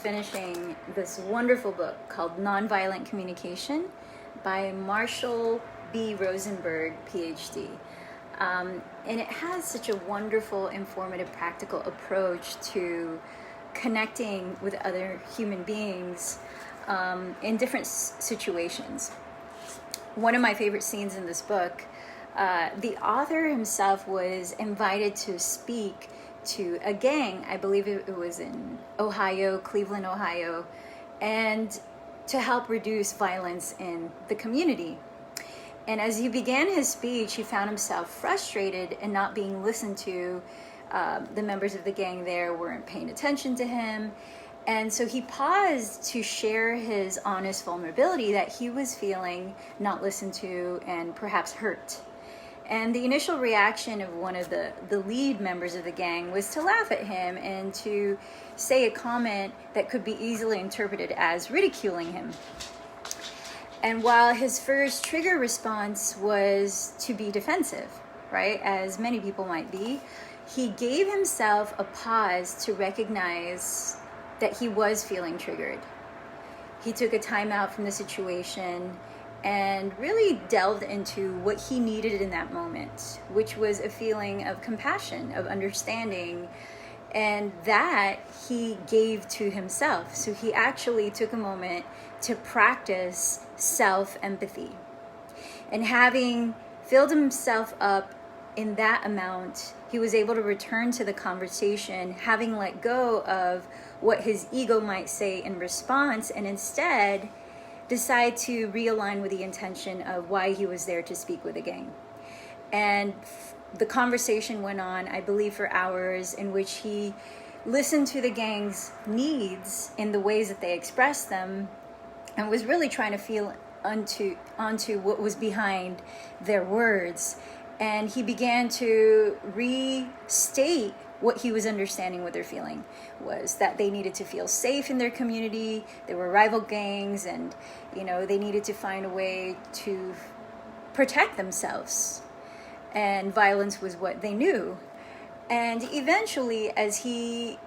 Finishing this wonderful book called Nonviolent Communication by Marshall B. Rosenberg, PhD. And it has such a wonderful, informative, practical approach to connecting with other human beings in different situations. One of my favorite scenes in this book, the author himself was invited to speak to a gang. I believe it was in Ohio, Cleveland, Ohio, and to help reduce violence in the community. And as he began his speech, he found himself frustrated and not being listened to. The members of the gang there weren't paying attention to him. And so he paused to share his honest vulnerability that he was feeling not listened to and perhaps hurt. And the initial reaction of one of the lead members of the gang was to laugh at him and to say a comment that could be easily interpreted as ridiculing him. And while his first trigger response was to be defensive, right, as many people might be, he gave himself a pause to recognize that he was feeling triggered. He took a time out from the situation and really delved into what he needed in that moment, which was a feeling of compassion, of understanding, and that he gave to himself. So he actually took a moment to practice self-empathy. And having filled himself up in that amount, he was able to return to the conversation, having let go of what his ego might say in response, and instead decide to realign with the intention of why he was there to speak with the gang. And the conversation went on, I believe, for hours, in which he listened to the gang's needs in the ways that they expressed them, and was really trying to feel onto what was behind their words. And he began to restate what he was understanding what they're feeling was that they needed to feel safe in their community. There were rival gangs, and they needed to find a way to protect themselves, and violence was what they knew. And eventually, as he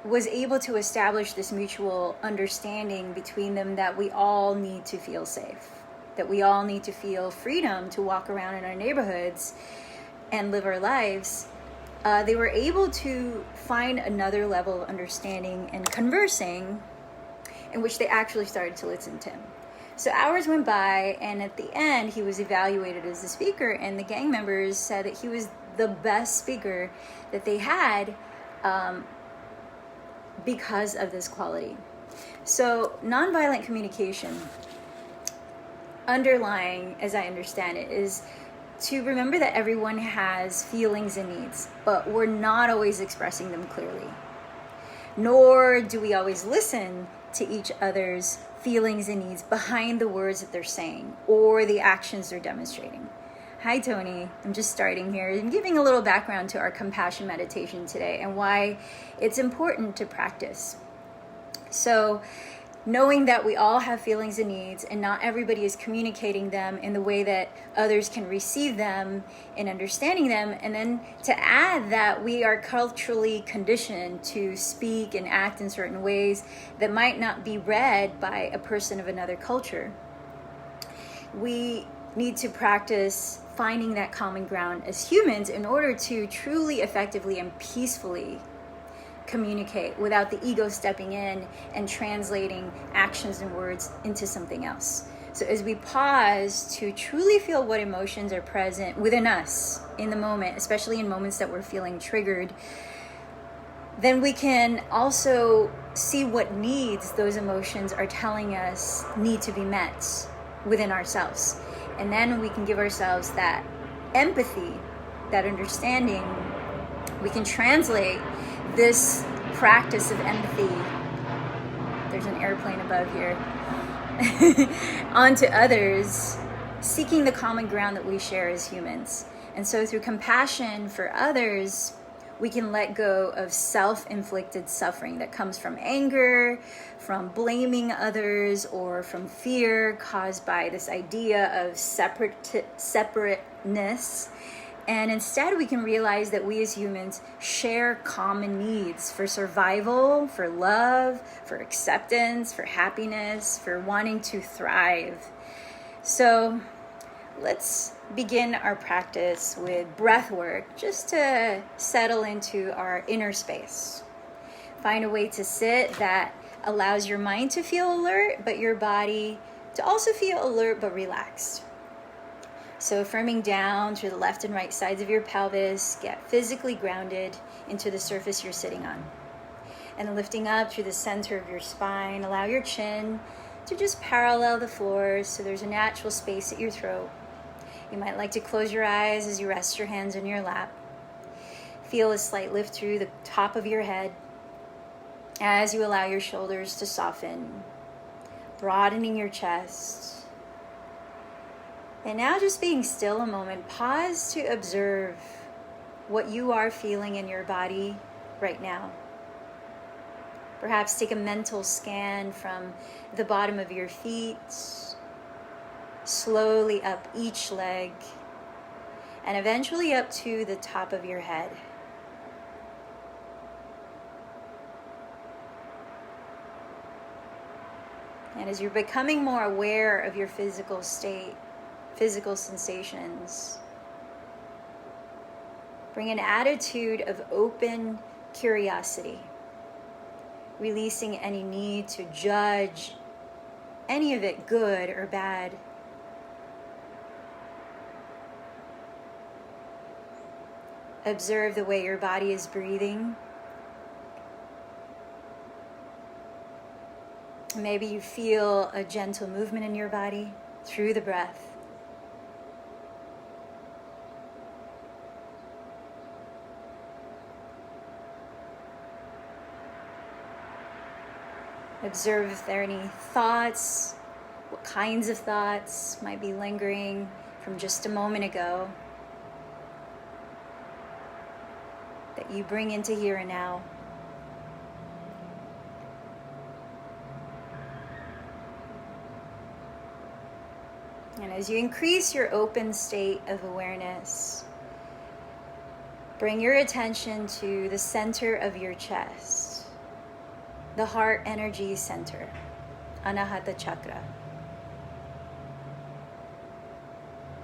was able to establish this mutual understanding between them that we all need to feel safe, that we all need to feel freedom to walk around in our neighborhoods and live our lives, they were able to find another level of understanding and conversing in which they actually started to listen to him. So hours went by, and at the end, he was evaluated as the speaker, and the gang members said that he was the best speaker that they had because of this quality. So nonviolent communication, underlying, as I understand it, is to remember that everyone has feelings and needs, but we're not always expressing them clearly. Nor do we always listen to each other's feelings and needs behind the words that they're saying or the actions they're demonstrating. Hi, Tony. I'm just starting here and giving a little background to our compassion meditation today and why it's important to practice. So, knowing that we all have feelings and needs, and not everybody is communicating them in the way that others can receive them and understanding them, and then to add that we are culturally conditioned to speak and act in certain ways that might not be read by a person of another culture. We need to practice finding that common ground as humans in order to truly, effectively, and peacefully communicate without the ego stepping in and translating actions and words into something else. So as we pause to truly feel what emotions are present within us in the moment, especially in moments that we're feeling triggered, then we can also see what needs those emotions are telling us need to be met within ourselves. And then we can give ourselves that empathy, that understanding. We can translate this practice of empathy, there's an airplane above here, onto others, seeking the common ground that we share as humans. And so through compassion for others, we can let go of self-inflicted suffering that comes from anger, from blaming others, or from fear caused by this idea of separateness, And instead, we can realize that we as humans share common needs for survival, for love, for acceptance, for happiness, for wanting to thrive. So let's begin our practice with breath work, just to settle into our inner space. Find a way to sit that allows your mind to feel alert, but your body to also feel alert but relaxed. So affirming down through the left and right sides of your pelvis, get physically grounded into the surface you're sitting on. And lifting up through the center of your spine, allow your chin to just parallel the floor so there's a natural space at your throat. You might like to close your eyes as you rest your hands on your lap. Feel a slight lift through the top of your head as you allow your shoulders to soften, broadening your chest. And now just being still a moment, pause to observe what you are feeling in your body right now. Perhaps take a mental scan from the bottom of your feet, slowly up each leg, and eventually up to the top of your head. And as you're becoming more aware of your physical state, physical sensations, bring an attitude of open curiosity, releasing any need to judge any of it good or bad. Observe the way your body is breathing. Maybe you feel a gentle movement in your body through the breath. Observe if there are any thoughts, what kinds of thoughts might be lingering from just a moment ago that you bring into here and now. And as you increase your open state of awareness, bring your attention to the center of your chest. The heart energy center, Anahata Chakra.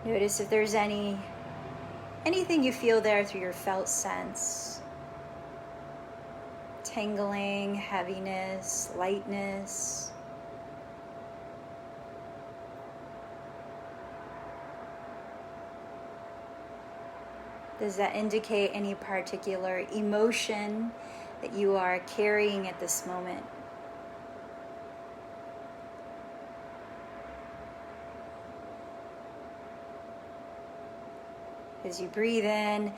Notice if there's anything you feel there through your felt sense. Tingling, heaviness, lightness. Does that indicate any particular emotion that you are carrying at this moment? As you breathe in,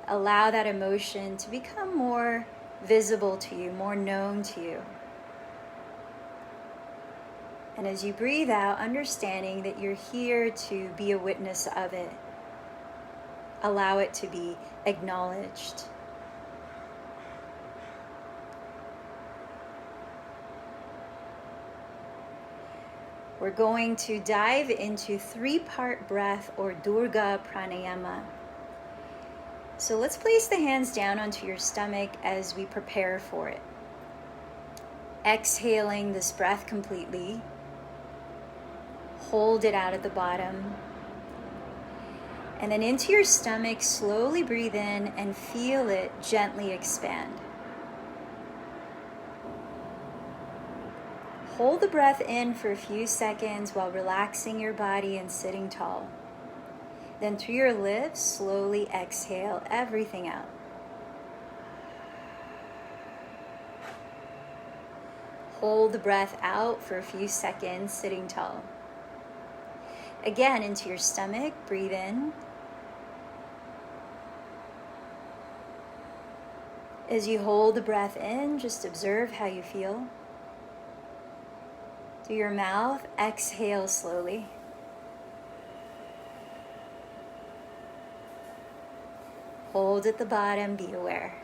allow that emotion to become more visible to you, more known to you. And as you breathe out, understanding that you're here to be a witness of it. Allow it to be acknowledged. We're going to dive into 3-part breath or Dirga Pranayama. So let's place the hands down onto your stomach as we prepare for it. Exhaling this breath completely. Hold it out at the bottom. And then into your stomach, slowly breathe in and feel it gently expand. Hold the breath in for a few seconds while relaxing your body and sitting tall. Then through your lips, slowly exhale everything out. Hold the breath out for a few seconds, sitting tall. Again, into your stomach, breathe in. As you hold the breath in, just observe how you feel. Through your mouth, exhale slowly. Hold at the bottom, be aware.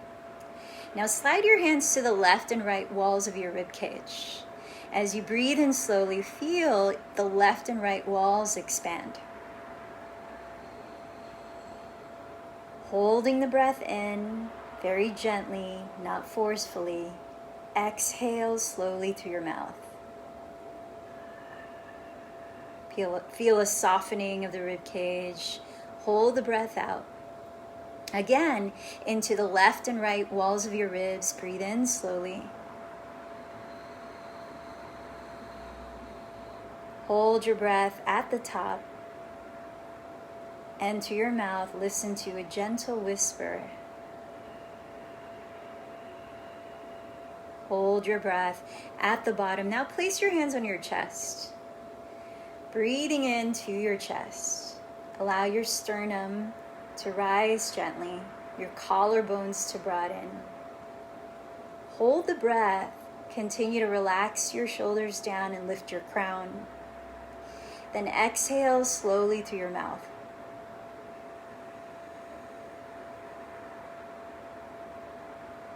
Now slide your hands to the left and right walls of your rib cage. As you breathe in slowly, feel the left and right walls expand. Holding the breath in very gently, not forcefully. Exhale slowly through your mouth. Feel a softening of the rib cage. Hold the breath out. Again, into the left and right walls of your ribs. Breathe in slowly. Hold your breath at the top. And to your mouth, listen to a gentle whisper. Hold your breath at the bottom. Now place your hands on your chest. Breathing into your chest. Allow your sternum to rise gently, your collarbones to broaden. Hold the breath. Continue to relax your shoulders down and lift your crown. Then exhale slowly through your mouth.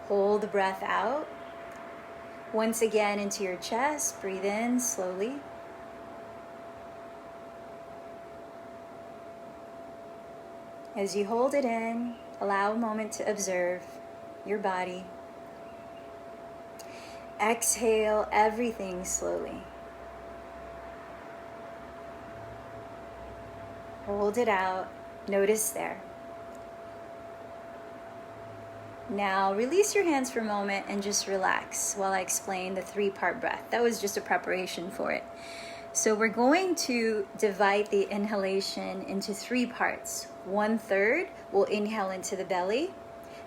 Hold the breath out. Once again into your chest. Breathe in slowly. As you hold it in, allow a moment to observe your body. Exhale everything slowly. Hold it out. Notice there. Now release your hands for a moment and just relax while I explain the 3-part breath. That was just a preparation for it. So we're going to divide the inhalation into 3 parts. 1/3 will inhale into the belly.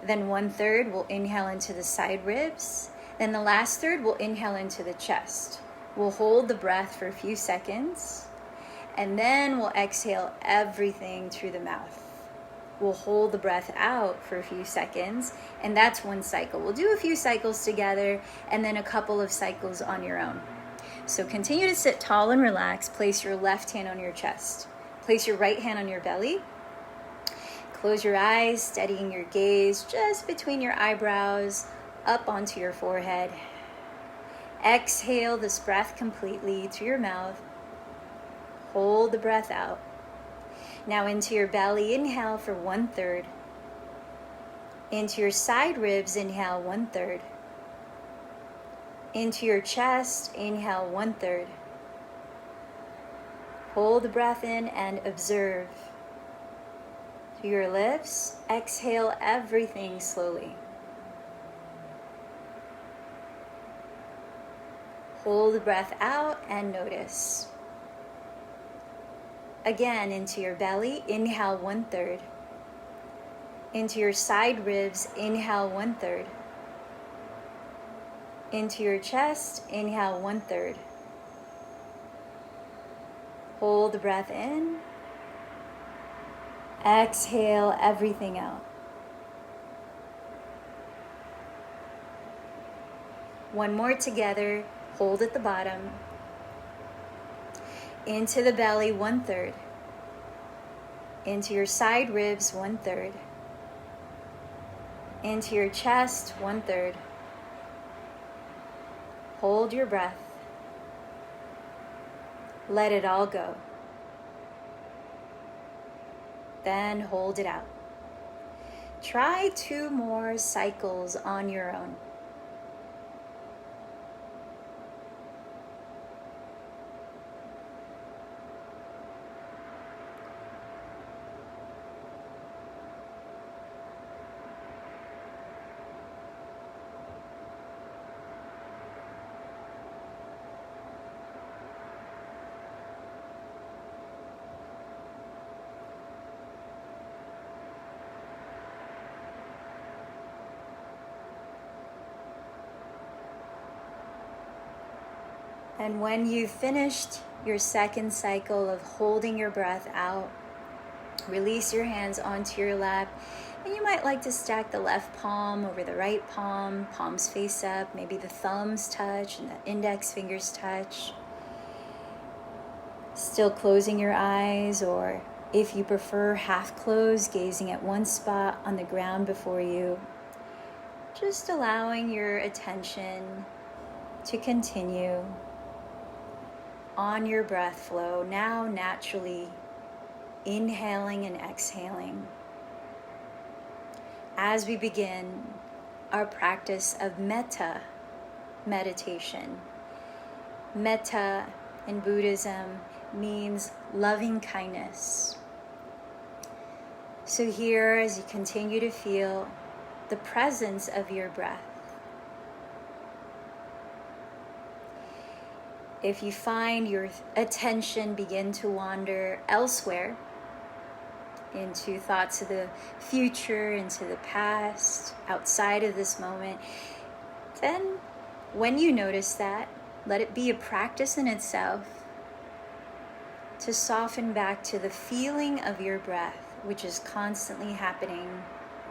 Then 1/3 will inhale into the side ribs. Then the last third will inhale into the chest. We'll hold the breath for a few seconds. And then we'll exhale everything through the mouth. We'll hold the breath out for a few seconds, and that's 1 cycle. We'll do a few cycles together, and then a couple of cycles on your own. So continue to sit tall and relaxed. Place your left hand on your chest. Place your right hand on your belly. Close your eyes, steadying your gaze just between your eyebrows, up onto your forehead. Exhale this breath completely through your mouth. Hold the breath out. Now into your belly, inhale for 1/3. Into your side ribs, inhale 1/3. Into your chest, inhale 1/3. Hold the breath in and observe. Through your lips, exhale everything slowly. Hold the breath out and notice. Again, into your belly, inhale 1/3. Into your side ribs, inhale 1/3. Into your chest, inhale 1/3. Hold the breath in. Exhale everything out. One more together. Hold at the bottom. Into the belly, 1/3. Into your side ribs, 1/3. Into your chest, 1/3. Hold your breath. Let it all go. Then hold it out. Try 2 more cycles on your own. And when you've finished your second cycle of holding your breath out, release your hands onto your lap. And you might like to stack the left palm over the right palm, palms face up. Maybe the thumbs touch and the index fingers touch. Still closing your eyes, or if you prefer, half closed, gazing at one spot on the ground before you. Just allowing your attention to continue on your breath flow, now naturally inhaling and exhaling. as we begin our practice of metta meditation. Metta in Buddhism means loving kindness. So here, as you continue to feel the presence of your breath, if you find your attention begin to wander elsewhere, into thoughts of the future, into the past, outside of this moment, then when you notice that, let it be a practice in itself to soften back to the feeling of your breath, which is constantly happening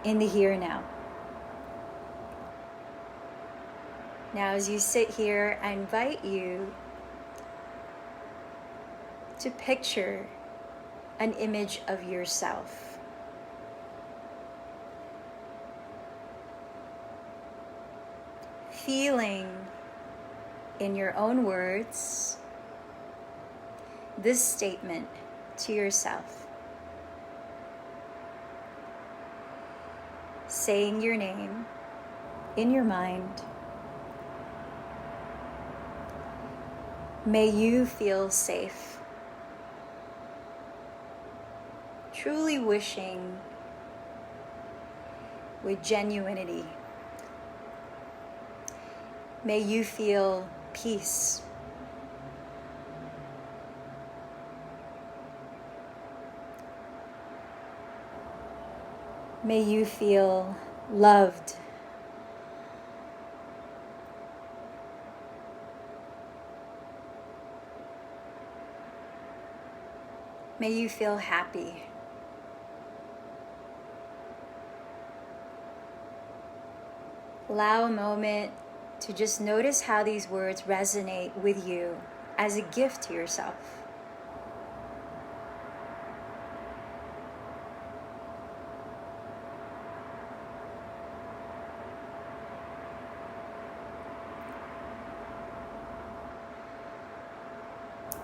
in the here and now. Now, as you sit here, I invite you to picture an image of yourself. Feeling in your own words this statement to yourself. Saying your name in your mind. May you feel safe. Truly wishing with genuinity. May you feel peace. May you feel loved. May you feel happy. Allow a moment to just notice how these words resonate with you as a gift to yourself.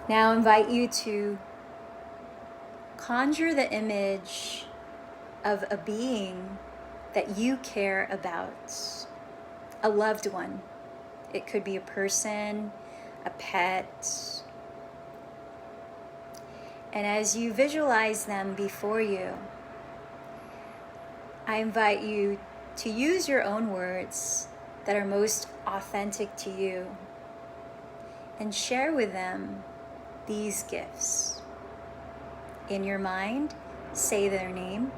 Now I invite you to conjure the image of a being that you care about. A loved one. It could be a person, a pet. And as you visualize them before you, I invite you to use your own words that are most authentic to you and share with them these gifts. In your mind, say their name.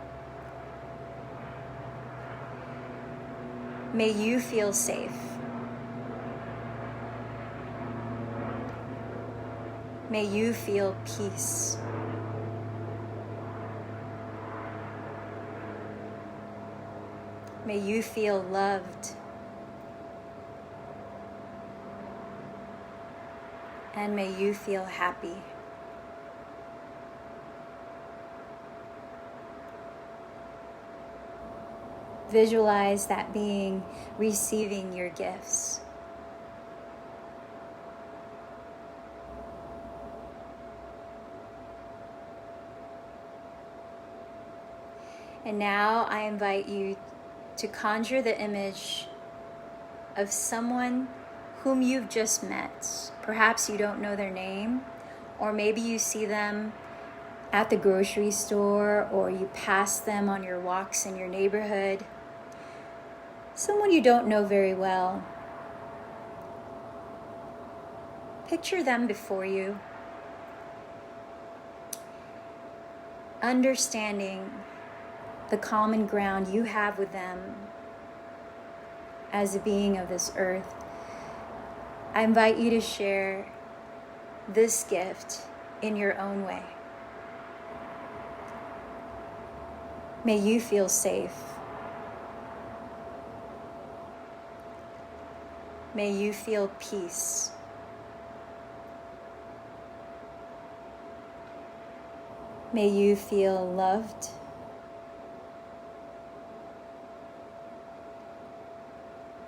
May you feel safe. May you feel peace. May you feel loved. And may you feel happy. Visualize that being receiving your gifts. And now I invite you to conjure the image of someone whom you've just met. Perhaps you don't know their name, or maybe you see them at the grocery store, or you pass them on your walks in your neighborhood. Someone you don't know very well. Picture them before you, understanding the common ground you have with them as a being of this earth. I invite you to share this gift in your own way. May you feel safe. May you feel peace. May you feel loved.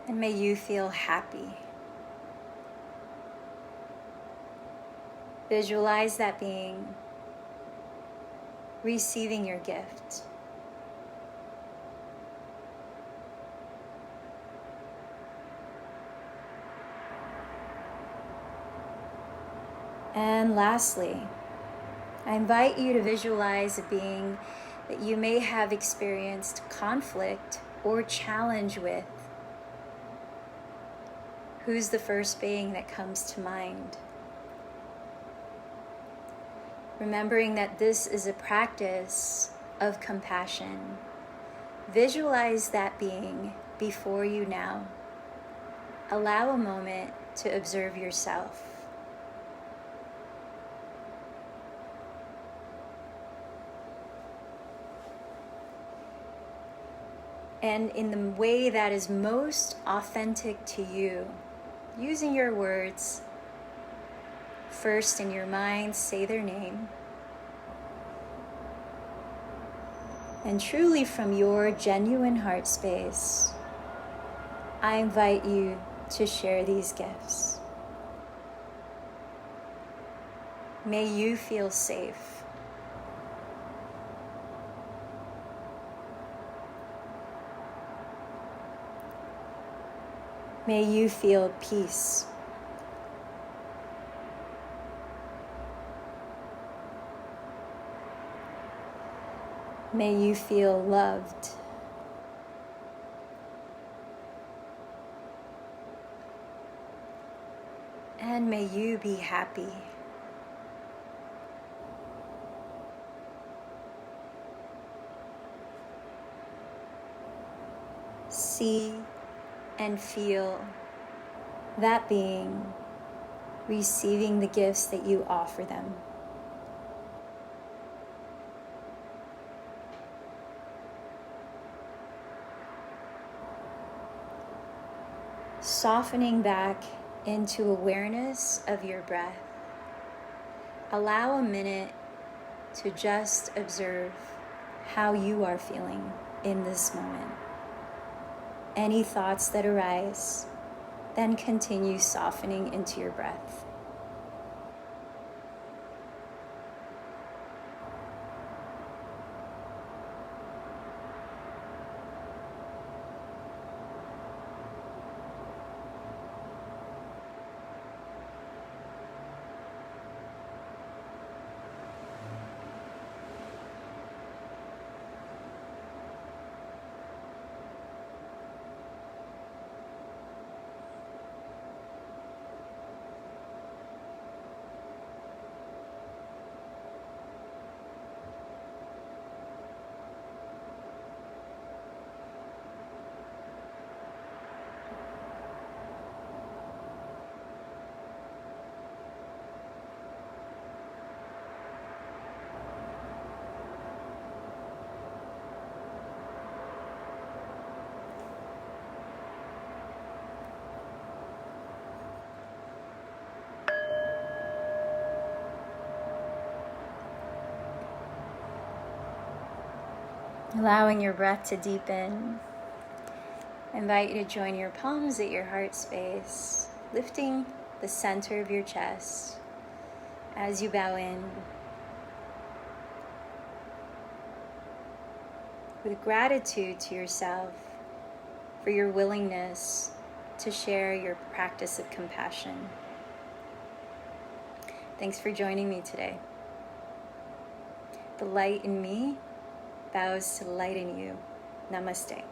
And may you feel happy. Visualize that being receiving your gift. And lastly, I invite you to visualize a being that you may have experienced conflict or challenge with. Who's the first being that comes to mind? Remembering that this is a practice of compassion. Visualize that being before you now. Allow a moment to observe yourself. And in the way that is most authentic to you, using your words, first in your mind, say their name. And truly from your genuine heart space, I invite you to share these gifts. May you feel safe. May you feel peace. May you feel loved. And may you be happy. See and feel that being receiving the gifts that you offer them. Softening back into awareness of your breath. Allow a minute to just observe how you are feeling in this moment. Any thoughts that arise, then continue softening into your breath. Allowing your breath to deepen. I invite you to join your palms at your heart space, lifting the center of your chest as you bow in. With gratitude to yourself for your willingness to share your practice of compassion. Thanks for joining me today. The light in me bows to the light in you. Namaste.